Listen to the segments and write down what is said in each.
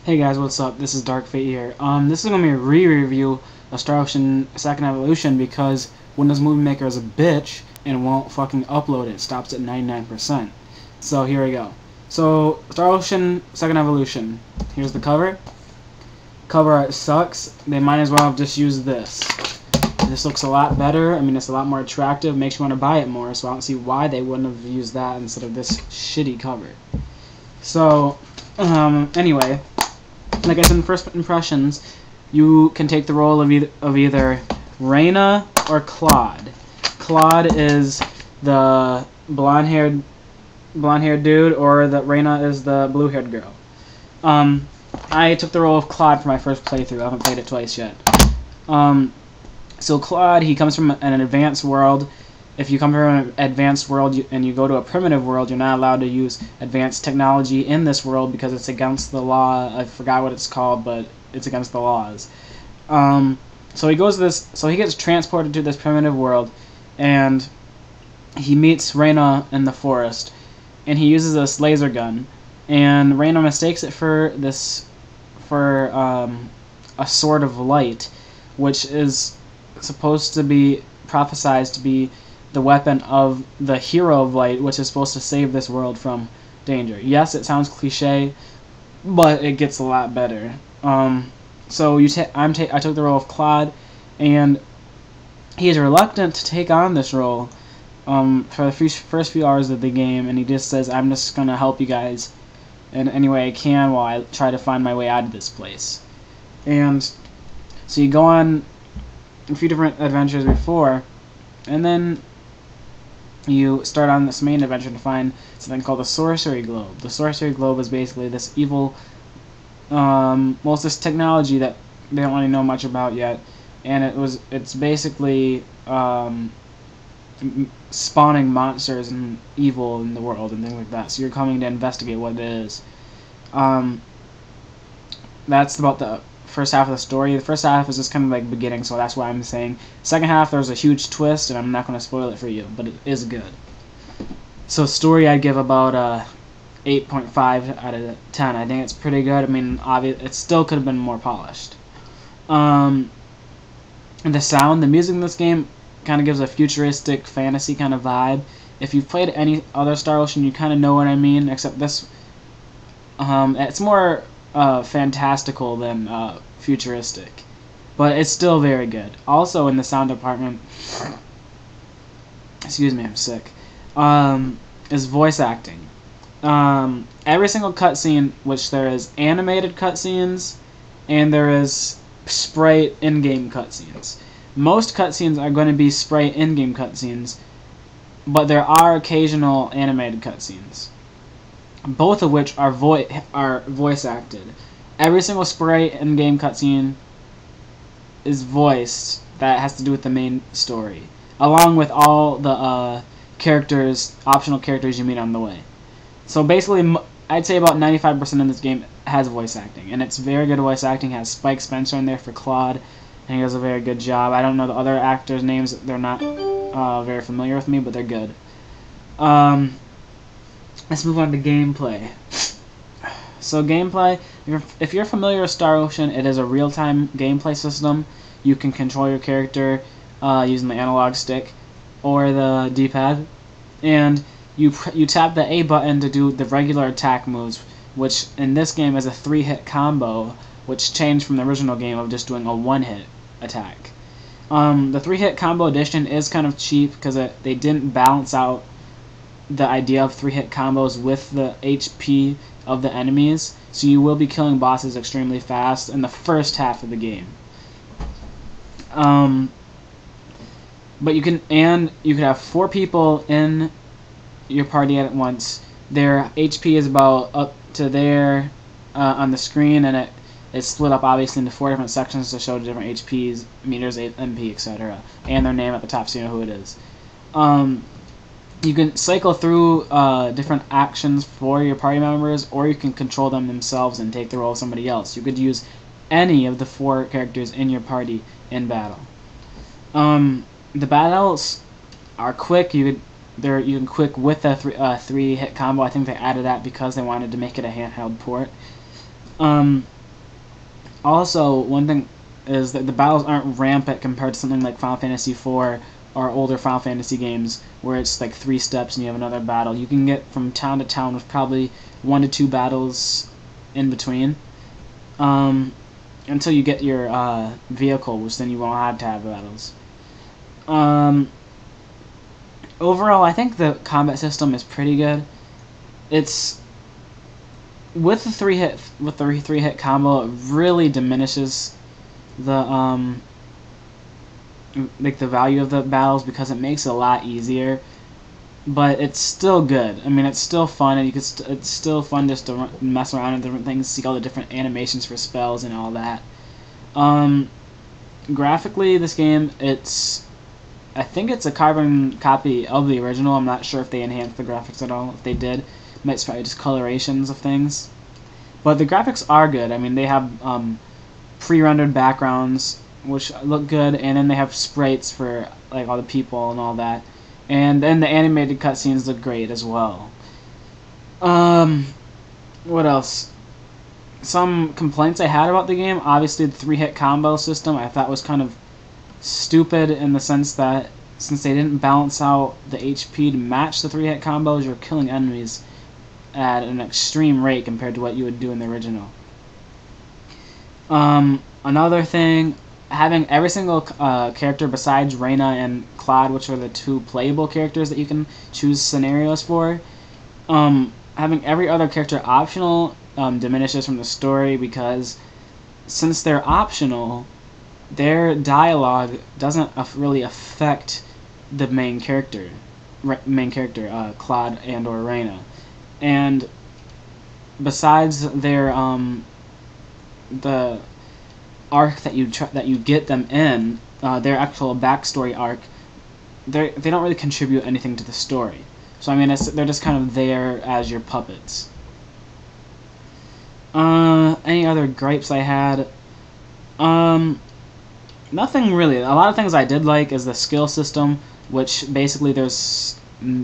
Hey guys, what's up? This is Dark Fate here. This is gonna be a re-review of Star Ocean Second Evolution because Windows Movie Maker is a bitch and won't fucking upload it. It stops at 99%. So here we go. So Star Ocean Second Evolution. Here's the cover. Cover art sucks. They might as well have just used this. This looks a lot better. I mean, it's a lot more attractive. Makes you want to buy it more. So I don't see why they wouldn't have used that instead of this shitty cover. So anyway. Like I said in first impressions, you can take the role of either Reyna or Claude. Claude is the blonde-haired dude, or the Reyna is the blue-haired girl. I took the role of Claude for my first playthrough. I haven't played it twice yet. So Claude, he comes from an advanced world. If you come from an advanced world and you go to a primitive world, you're not allowed to use advanced technology in this world because it's against the law. I forgot what it's called, but it's against the laws. So he goes to this. So he gets transported to this primitive world, and he meets Reyna in the forest, and he uses this laser gun, and Reyna mistakes it for a sword of light, which is supposed to be prophesized to be the weapon of the hero of light, which is supposed to save this world from danger. Yes, it sounds cliche, but it gets a lot better. So I took the role of Claude, and he is reluctant to take on this role for the first few hours of the game, and he just says, "I'm just gonna help you guys in any way I can while I try to find my way out of this place." And so you go on a few different adventures before, and then you start on this main adventure to find something called the Sorcery Globe. The Sorcery Globe is basically this evil, well, it's this technology that they don't really know much about yet, and it's basically spawning monsters and evil in the world and things like that. So you're coming to investigate what it is. That's about the first half of the story. The first half is just kind of like beginning, so that's why I'm saying. Second half, there's a huge twist, and I'm not going to spoil it for you, but it is good. So story, I'd give about 8.5 out of 10. I think it's pretty good. I mean, obviously, it still could have been more polished. The sound, the music in this game kind of gives a futuristic fantasy kind of vibe. If you've played any other Star Ocean, you kind of know what I mean, except this, it's more fantastical than futuristic, but it's still very good. Also in the sound department, excuse me, I'm sick, is voice acting. Every single cutscene, which there is animated cutscenes and there is sprite in-game cutscenes. Most cutscenes are going to be sprite in-game cutscenes, but there are occasional animated cutscenes, both of which are voice acted. Every single sprite in-game cutscene is voiced that has to do with the main story, along with all the optional characters you meet on the way. So basically, I'd say about 95% of this game has voice acting, and it's very good voice acting. It has Spike Spencer in there for Claude, and he does a very good job. I don't know the other actors' names; they're not very familiar with me, but they're good. Let's move on to gameplay. So gameplay, if you're familiar with Star Ocean, it is a real-time gameplay system. You can control your character using the analog stick or the D-pad, and you tap the A button to do the regular attack moves, which in this game is a 3-hit combo, which changed from the original game of just doing a 1-hit attack. The 3-hit combo edition is kind of cheap because they didn't balance out the idea of 3-hit combos with the HP of the enemies, so you will be killing bosses extremely fast in the first half of the game. But you could have 4 people in your party at once. Their HP is about up to there on the screen, and it's split up obviously into 4 different sections to show the different HPs, meters, MP, etc., and their name at the top so you know who it is. You can cycle through different actions for your party members, or you can control them themselves and take the role of somebody else. You could use any of the 4 characters in your party in battle. The battles are quick. You can quick with a 3-hit combo. I think they added that because they wanted to make it a handheld port. Also, one thing is that the battles aren't rampant compared to something like Final Fantasy IV or older Final Fantasy games where it's like 3 steps and you have another battle. You can get from town to town with probably 1 to 2 battles in between. Until you get your vehicle, which then you won't have to have battles. Overall, I think the combat system is pretty good. It's with the three hit combo, it really diminishes the like the value of the battles because it makes it a lot easier. But it's still good. I mean, it's still fun, and it's still fun just to mess around with different things, see all the different animations for spells and all that. Graphically, this game, I think it's a carbon copy of the original. I'm not sure if they enhanced the graphics at all. If they did, it might probably just colorations of things. But the graphics are good. I mean, they have pre-rendered backgrounds, which look good, and then they have sprites for like all the people and all that. And then the animated cutscenes look great as well. What else? Some complaints I had about the game, obviously the 3-hit combo system I thought was kind of stupid in the sense that since they didn't balance out the HP to match the 3-hit combos, you're killing enemies at an extreme rate compared to what you would do in the original. Another thing, having every single character besides Reyna and Claude, which are the 2 playable characters that you can choose scenarios for, having every other character optional diminishes from the story because since they're optional, their dialogue doesn't really affect the main character, Claude and or Reyna. And besides their the arc that you get them in, their actual backstory arc, they don't really contribute anything to the story. So I mean, they're just kind of there as your puppets. Any other gripes I had? Nothing really. A lot of things I did like is the skill system, which basically there's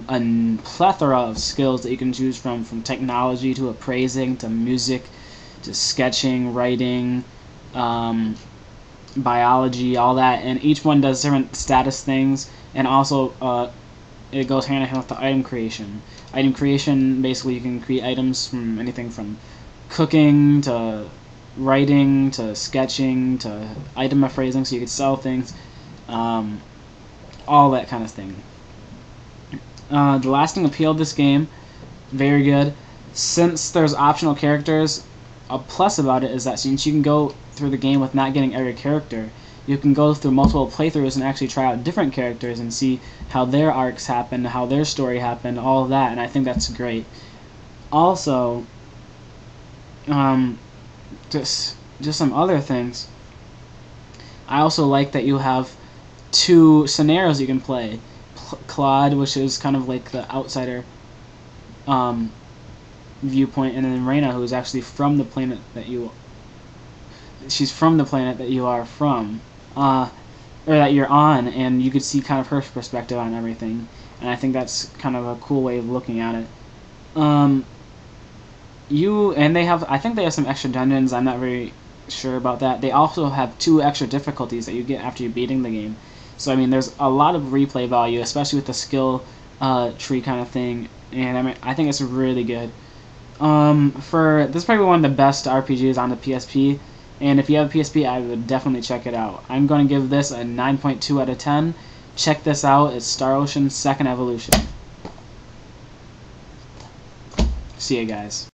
a plethora of skills that you can choose from technology to appraising to music to sketching, writing, biology, all that, and each one does different status things, and also it goes hand in hand with the item creation. Item creation, basically you can create items from anything from cooking to writing to sketching to item appraising, so you could sell things, all that kind of thing. The lasting appeal of this game, very good. Since there's optional characters, a plus about it is that since you can go through the game with not getting every character, you can go through multiple playthroughs and actually try out different characters and see how their arcs happen, how their story happened, all of that, and I think that's great. Also, just some other things. I also like that you have 2 scenarios you can play. Claude, which is kind of like the outsider viewpoint, and then Reyna, who is actually from the planet that she's from the planet that you are from, or that you're on, and you could see kind of her perspective on everything, and I think that's kind of a cool way of looking at it. I think they have some extra dungeons. I'm not very sure about that. They also have 2 extra difficulties that you get after you're beating the game. So I mean, there's a lot of replay value, especially with the skill tree kind of thing, and I mean, I think it's really good. This is probably one of the best RPGs on the PSP, and if you have a PSP, I would definitely check it out. I'm going to give this a 9.2 out of 10. Check this out. It's Star Ocean Second Evolution. See ya, guys.